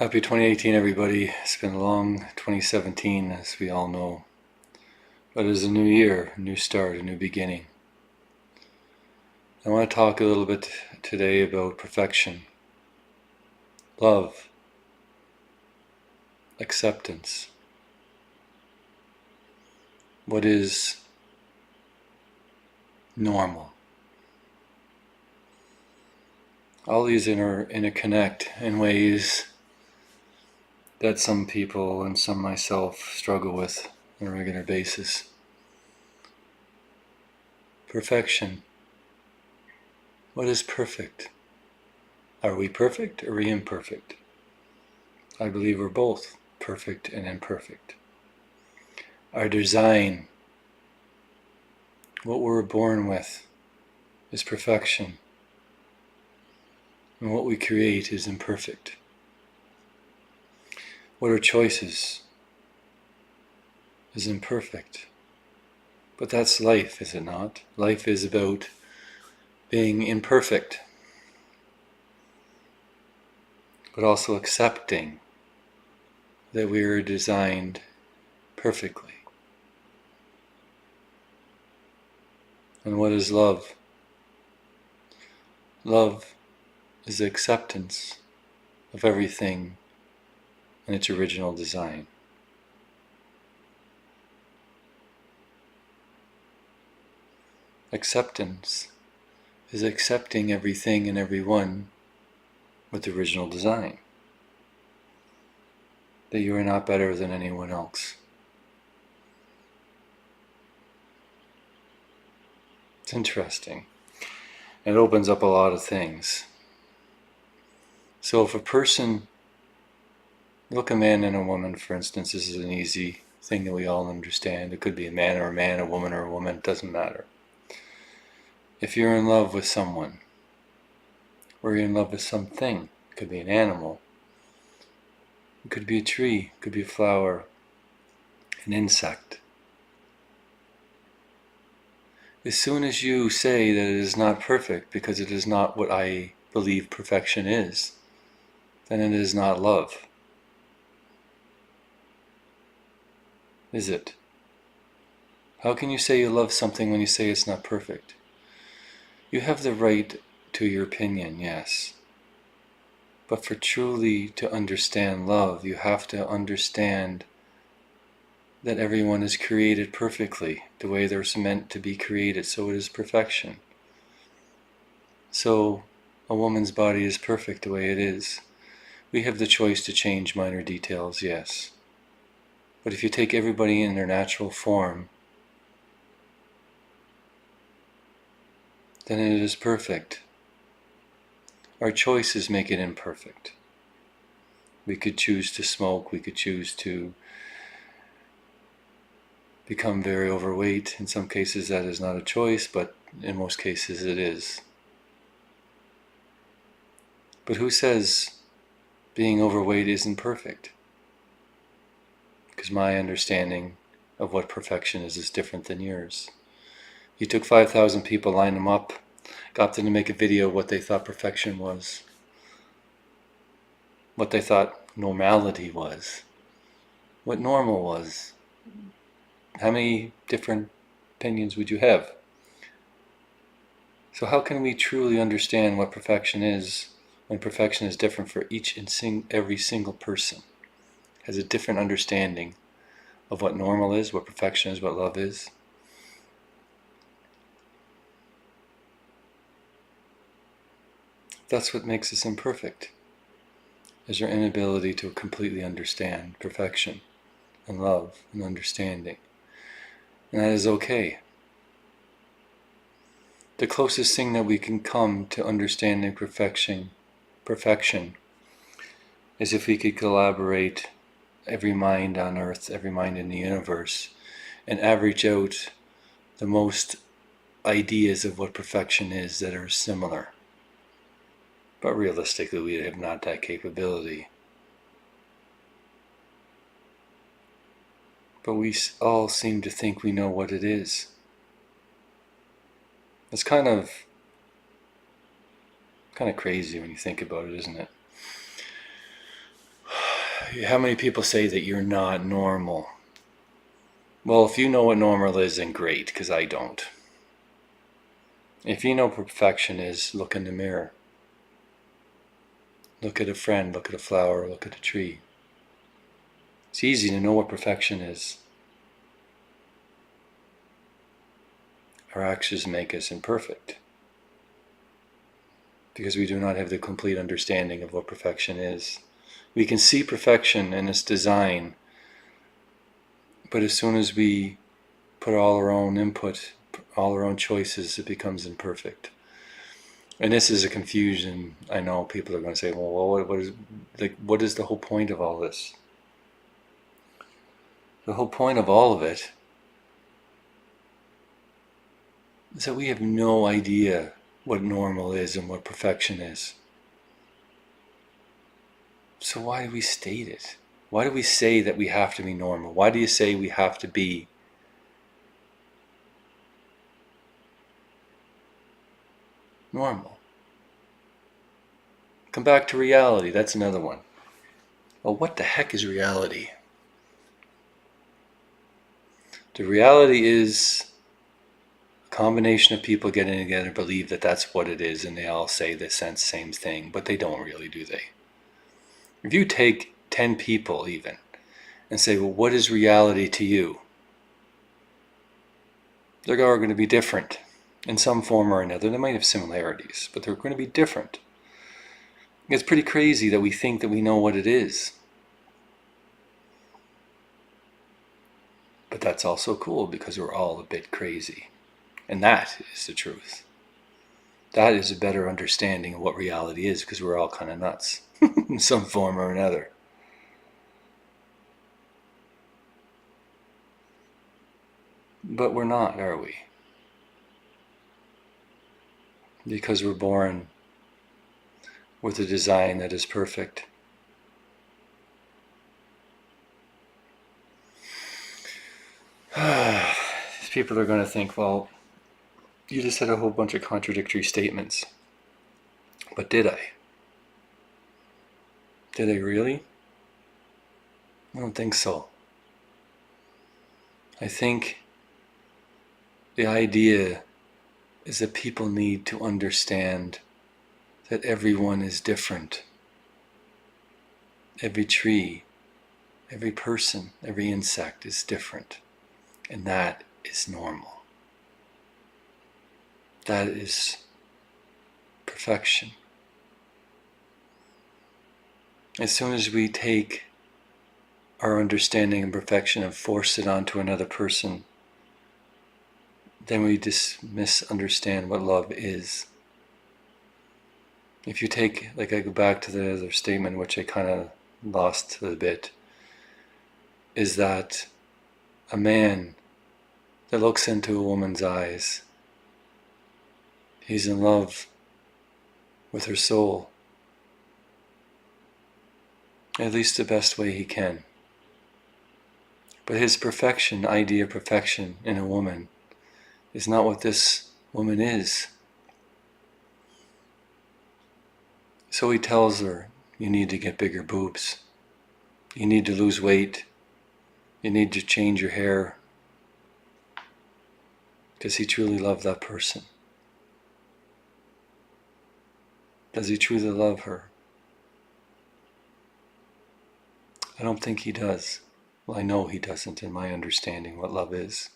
Happy 2018, everybody. It's been a long 2017, as we all know. But it is a new year, a new start, a new beginning. I want to talk a little bit today about perfection, love, acceptance. What is normal? All these interconnect in ways that some people and some myself struggle with on a regular basis. Perfection. What is perfect? Are we perfect or are we imperfect? I believe we're both perfect and imperfect. Our design, what we're born with, is perfection. And what we create is imperfect. What are choices is imperfect. But that's life, is it not? Life is about being imperfect, but also accepting that we are designed perfectly. And what is love? Love is the acceptance of everything in its original design. Acceptance is accepting everything and everyone with the original design. That you are not better than anyone else. It's interesting. It opens up a lot of things. So if a person, look, a man and a woman, for instance, this is an easy thing that we all understand. It could be a man or a man, a woman or a woman, it doesn't matter. If you're in love with someone, or you're in love with something, it could be an animal, it could be a tree, it could be a flower, an insect. As soon as you say that it is not perfect because it is not what I believe perfection is, then it is not love. Is it? How can you say you love something when you say it's not perfect? You have the right to your opinion, yes. But for truly to understand love, you have to understand that everyone is created perfectly, the way they're meant to be created, so it is perfection. So, a woman's body is perfect the way it is. We have the choice to change minor details, yes. But if you take everybody in their natural form, then it is perfect. Our choices make it imperfect. We could choose to smoke, we could choose to become very overweight. In some cases that is not a choice, but in most cases it is. But who says being overweight isn't perfect? Because my understanding of what perfection is different than yours. You took 5,000 people, lined them up, got them to make a video of what they thought perfection was, what they thought normality was, what normal was. How many different opinions would you have? So how can we truly understand what perfection is when perfection is different for each and every single person? Has a different understanding of what normal is, what perfection is, what love is. That's what makes us imperfect, is our inability to completely understand perfection and love and understanding. And that is okay. The closest thing that we can come to understanding perfection is if we could collaborate every mind on earth, every mind in the universe, and average out the most ideas of what perfection is that are similar. But realistically, we have not that capability. But we all seem to think we know what it is. It's kind of crazy when you think about it, isn't it? How many people say that you're not normal? Well, if you know what normal is, then great, because I don't. If you know what perfection is, look in the mirror. Look at a friend, look at a flower, look at a tree. It's easy to know what perfection is. Our actions make us imperfect because we do not have the complete understanding of what perfection is. We can see perfection in its design, but as soon as we put all our own input, all our own choices, it becomes imperfect. And this is a confusion. I know people are going to say, well, what is the whole point of all this? The whole point of all of it is that we have no idea what normal is and what perfection is. So why do we state it? Why do we say that we have to be normal? Why do you say we have to be normal? Come back to reality. That's another one. Well, what the heck is reality? The reality is a combination of people getting together believe that that's what it is, and they all say the same thing, but they don't really, do they? If you take 10 people even and say, well, what is reality to you? They're all going to be different in some form or another. They might have similarities, but they're going to be different. It's pretty crazy that we think that we know what it is. But that's also cool because we're all a bit crazy. And that is the truth. That is a better understanding of what reality is, because we're all kind of nuts in some form or another. But we're not, are we? Because we're born with a design that is perfect. People are going to think, well, you just said a whole bunch of contradictory statements. But did I? Did I really? I don't think so. I think the idea is that people need to understand that everyone is different. Every tree, every person, every insect is different. And that is normal. That is perfection. As soon as we take our understanding of perfection and force it onto another person, then we just misunderstand what love is. If you take, like, I go back to the other statement, which I kind of lost a bit, is that a man that looks into a woman's eyes, he's in love with her soul, at least the best way he can. But his perfection, idea of perfection in a woman, is not what this woman is. So he tells her, you need to get bigger boobs. You need to lose weight. You need to change your hair. Does he truly love that person? Does he truly love her? I don't think he does. Well, I know he doesn't in my understanding what love is.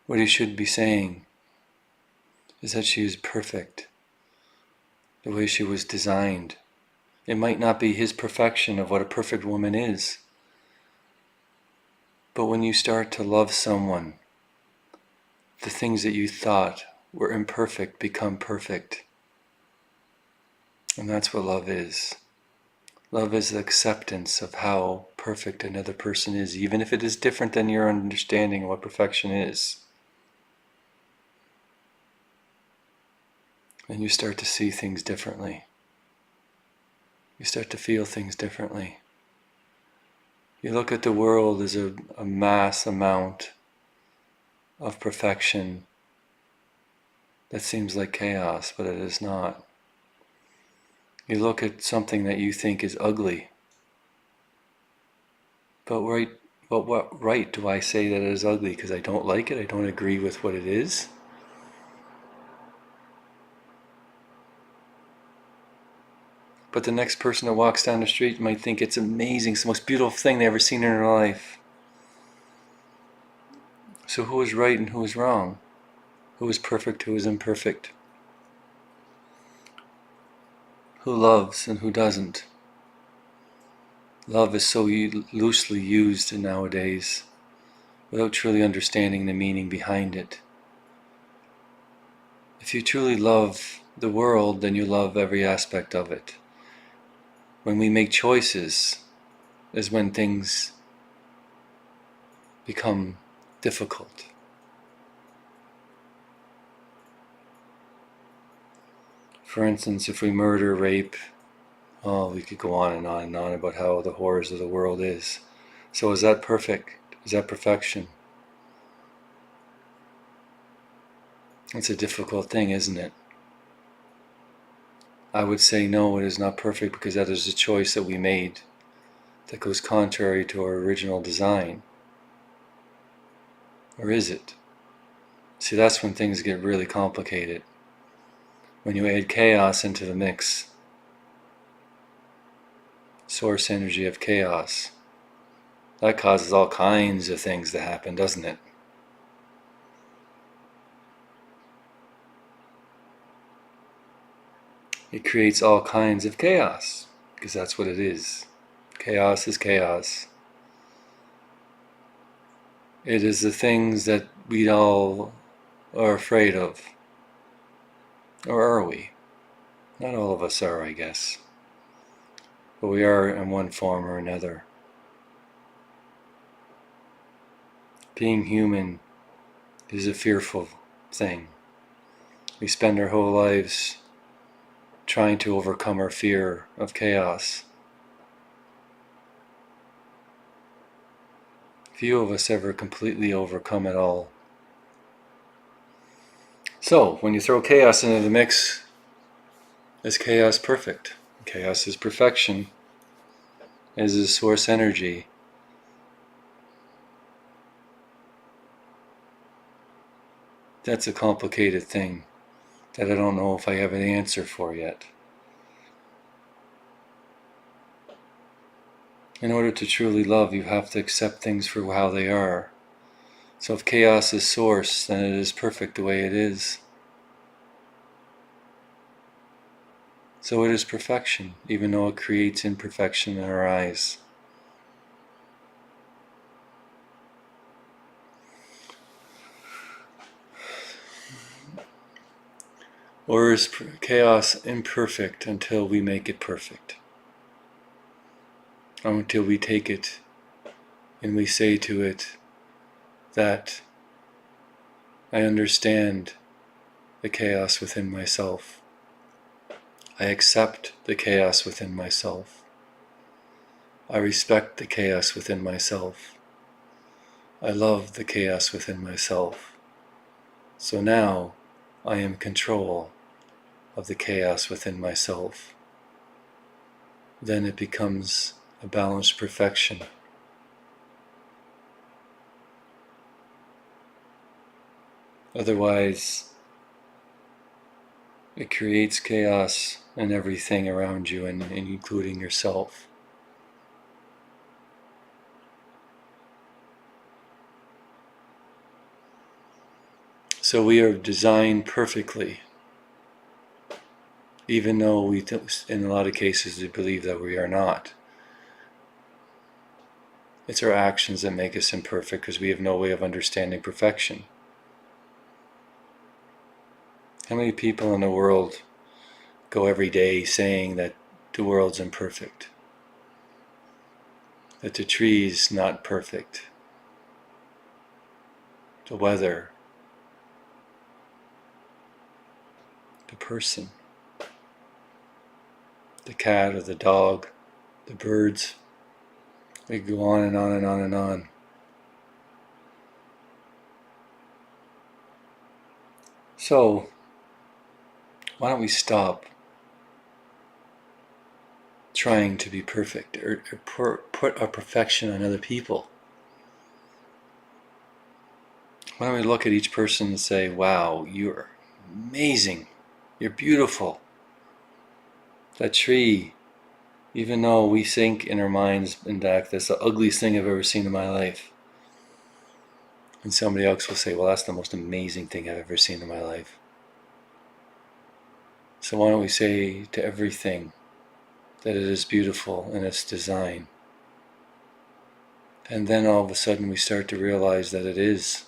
What he should be saying is that she is perfect, the way she was designed. It might not be his perfection of what a perfect woman is, but when you start to love someone, the things that you thought were imperfect become perfect. And that's what love is. Love is the acceptance of how perfect another person is, even if it is different than your understanding of what perfection is. And you start to see things differently. You start to feel things differently. You look at the world as a mass amount of perfection that seems like chaos, but it is not. You look at something that you think is ugly, But what right do I say that it is ugly because I don't like it? I don't agree with what it is? But the next person that walks down the street might think it's amazing. It's the most beautiful thing they've ever seen in their life. So who is right and who is wrong? Who is perfect, who is imperfect? Who loves and who doesn't? Love is so loosely used nowadays without truly understanding the meaning behind it. If you truly love the world, then you love every aspect of it. When we make choices is when things become difficult. For instance, if we murder, rape, we could go on and on and on about how the horrors of the world is. So is that perfect? Is that perfection? It's a difficult thing, isn't it? I would say no, it is not perfect because that is a choice that we made that goes contrary to our original design. Or is it? See, that's when things get really complicated. When you add chaos into the mix, source energy of chaos, that causes all kinds of things to happen, doesn't it? It creates all kinds of chaos, because that's what it is. Chaos is chaos. It is the things that we all are afraid of. Or are we? Not all of us are, I guess. But we are in one form or another. Being human is a fearful thing. We spend our whole lives trying to overcome our fear of chaos. Few of us ever completely overcome it all. So, when you throw chaos into the mix, is chaos perfect? Chaos is perfection. Is a source energy. That's a complicated thing that I don't know if I have an answer for yet. In order to truly love, you have to accept things for how they are. So if chaos is source, then it is perfect the way it is. So it is perfection, even though it creates imperfection in our eyes. Or is chaos imperfect until we make it perfect? Or until we take it and we say to it that I understand the chaos within myself. I accept the chaos within myself. I respect the chaos within myself. I love the chaos within myself. So now I am in control of the chaos within myself. Then it becomes a balanced perfection. Otherwise, it creates chaos in everything around you, and including yourself. So we are designed perfectly, even though we, in a lot of cases, we believe that we are not. It's our actions that make us imperfect because we have no way of understanding perfection. How many people in the world go every day saying that the world's imperfect? That the tree's not perfect? The weather? The person? The cat or the dog? The birds? We go on and on and on and on. So, why don't we stop trying to be perfect, or put our perfection on other people? Why don't we look at each person and say, wow, you're amazing. You're beautiful. That tree, even though we think in our minds, in fact, that's the ugliest thing I've ever seen in my life. And somebody else will say, well, that's the most amazing thing I've ever seen in my life. So why don't we say to everything that it is beautiful in its design? And then all of a sudden we start to realize that it is.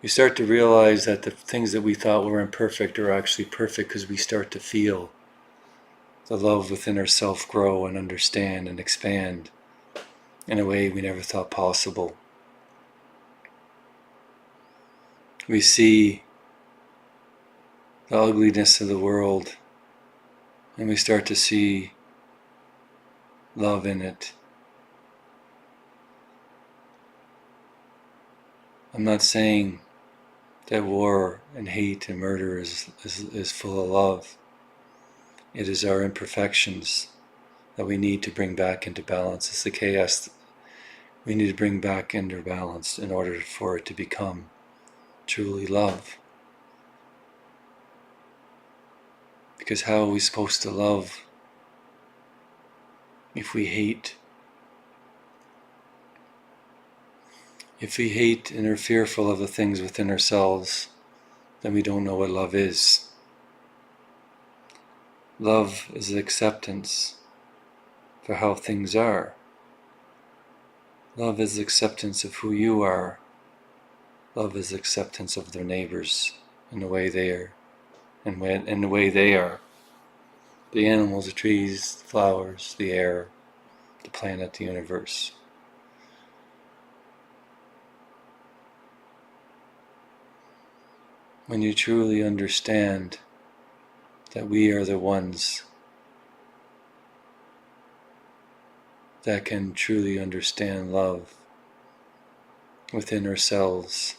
We start to realize that the things that we thought were imperfect are actually perfect because we start to feel the love within ourselves grow and understand and expand in a way we never thought possible. We see the ugliness of the world and we start to see love in it. I'm not saying that war and hate and murder is full of love. It is our imperfections that we need to bring back into balance. It's the chaos we need to bring back into balance in order for it to become truly love. Because how are we supposed to love if we hate? If we hate and are fearful of the things within ourselves, then we don't know what love is. Love is acceptance for how things are. Love is acceptance of who you are. Love is acceptance of their neighbors and the way they are, and the way they are. The animals, the trees, the flowers, the air, the planet, the universe. When you truly understand that we are the ones that can truly understand love within ourselves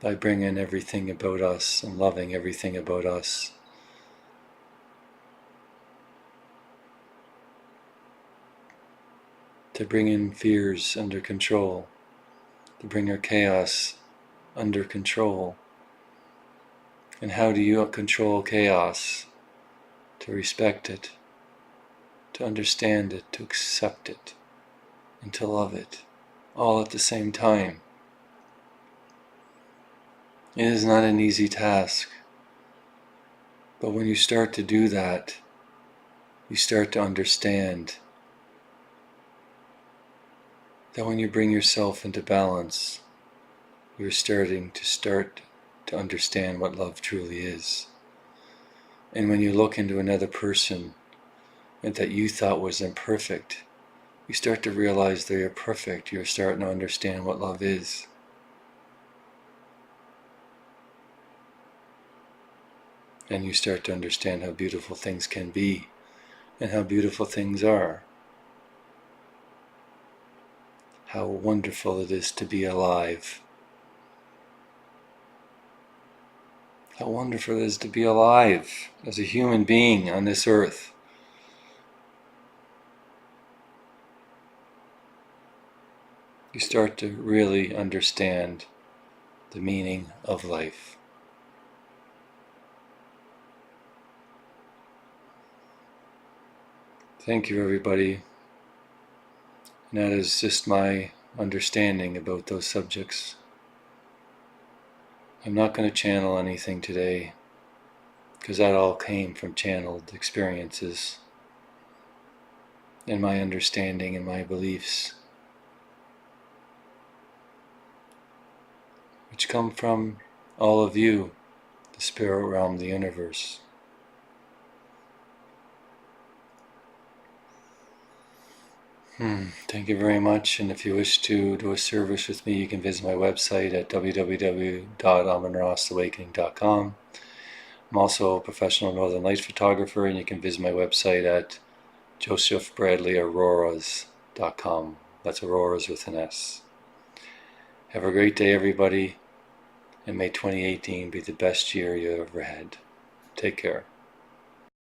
by bringing everything about us and loving everything about us. To bring in fears under control, to bring our chaos under control. And how do you control chaos? To respect it, to understand it, to accept it, and to love it, all at the same time. It is not an easy task, but when you start to do that, you start to understand that when you bring yourself into balance, you're starting to understand what love truly is. And when you look into another person that you thought was imperfect, you start to realize they are perfect. You're starting to understand what love is. And you start to understand how beautiful things can be and how beautiful things are. How wonderful it is to be alive. How wonderful it is to be alive as a human being on this earth. You start to really understand the meaning of life. Thank you, everybody. And that is just my understanding about those subjects. I'm not going to channel anything today, because that all came from channeled experiences and my understanding and my beliefs, which come from all of you, the spirit realm, the universe. Thank you very much, and if you wish to do a service with me, you can visit my website at www.amonrossawakening.com. I'm also a professional Northern Lights photographer, and you can visit my website at josephbradleyauroras.com. That's Auroras with an S. Have a great day, everybody, and may 2018 be the best year you ever had. Take care.